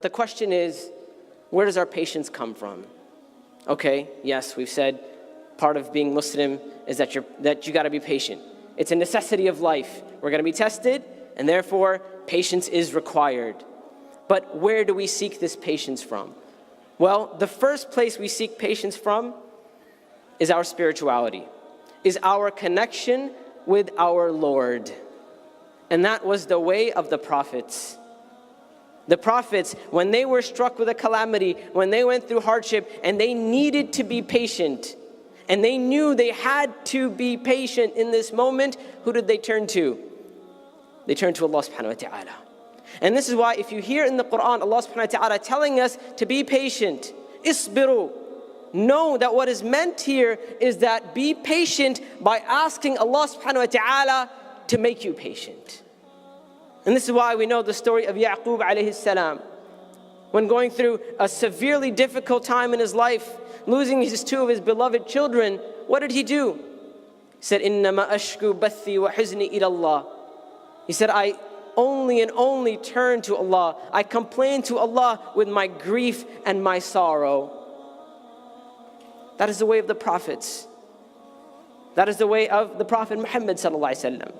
the question is, where does our patience come from? Okay, yes, we've said part of being Muslim is that you got to be patient. It's a necessity of life. We're going to be tested, and therefore patience is required. But where do we seek this patience from? Well, the first place we seek patience from is our spirituality, is our connection with our Lord. And that was the way of the prophets. The prophets, when they were struck with a calamity, when they went through hardship, and they needed to be patient, and they knew they had to be patient in this moment, who did they turn to? They turned to Allah subhanahu wa ta'ala. And this is why if you hear in the Quran Allah subhanahu wa ta'ala telling us to be patient, isbiru, know that what is meant here is that be patient by asking Allah subhanahu wa ta'ala to make you patient. And this is why we know the story of Yaqub alayhi salam. When going through a severely difficult time in his life, losing two of his beloved children, what did he do? He said, إِنَّمَا أَشْكُو بَثِّي وَحُزْنِي إِلَى اللَّهِ. He said, I only and only turn to Allah. I complain to Allah with my grief and my sorrow. That is the way of the prophets. That is the way of the Prophet Muhammad sallallahu alaihi wasallam.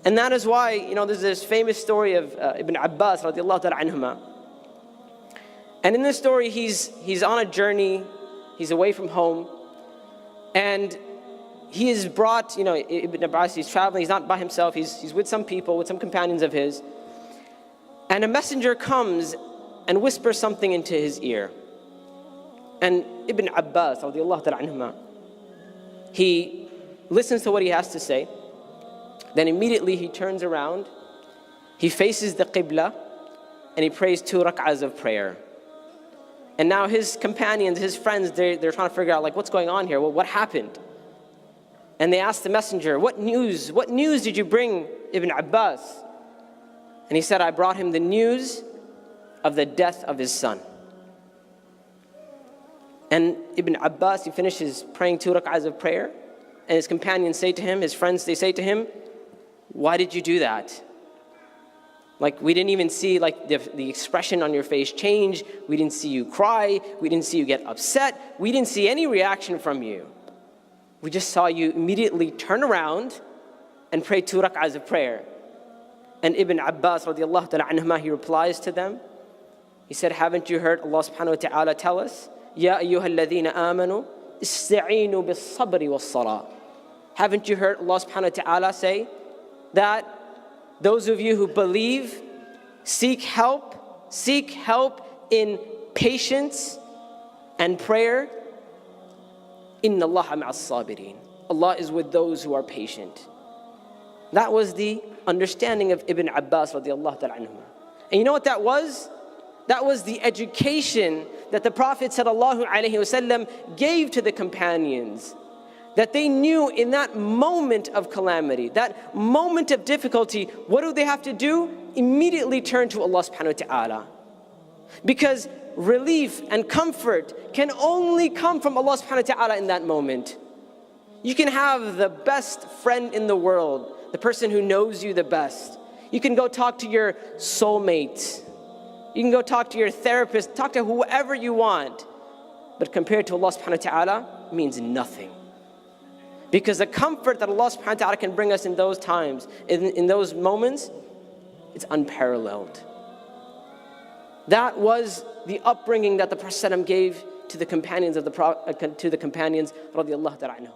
And that is why, there's this famous story of Ibn Abbas radiallahu ta'ala anhuma. And in this story, he's on a journey, he's away from home, and he is brought, Ibn Abbas, he's traveling, he's not by himself, he's with some people, with some companions of his. And a messenger comes and whispers something into his ear. And Ibn Abbas, radiallahu ta'ala anhuma, he listens to what he has to say. Then immediately he turns around, he faces the Qibla, and he prays 2 rak'ahs of prayer. And now his companions, his friends, they're trying to figure out, what's going on here? Well, what happened? And they asked the messenger, what news did you bring Ibn Abbas? And he said, I brought him the news of the death of his son. And Ibn Abbas, he finishes praying 2 rak'ahs of prayer, and his companions say to him, his friends, they say to him, why did you do that? We didn't even see the expression on your face change. We didn't see you cry. We didn't see you get upset. We didn't see any reaction from you. We just saw you immediately turn around and pray 2 rak'ahs of prayer. And Ibn Abbas radiallahu ta'ala anhuma, he replies to them. He said, haven't you heard Allah subhanahu wa ta'ala tell us, Ya ayyuha alladhina amanu, ista'inu bis sabri was salah. Haven't you heard Allah subhanahu wa ta'ala say that those of you who believe, seek help in patience and prayer. Inna Allaha ma'as sabirin. Allah is with those who are patient. That was the understanding of Ibn Abbas radiallahu ta'ala anhuma. And you know what that was? That was the education that the Prophet sallallahu alaihi wasallam gave to the companions. That they knew in that moment of calamity, that moment of difficulty, what do they have to do? Immediately turn to Allah subhanahu wa ta'ala. Because relief and comfort can only come from Allah subhanahu wa ta'ala in that moment. You can have the best friend in the world, the person who knows you the best. You can go talk to your soulmate. You can go talk to your therapist, talk to whoever you want. But compared to Allah subhanahu wa ta'ala, it means nothing. Because the comfort that Allah subhanahu wa ta'ala can bring us in those times, in those moments, it's unparalleled. That was the upbringing that the Prophet ﷺ gave to the companions radiallahu ta'ala anhum.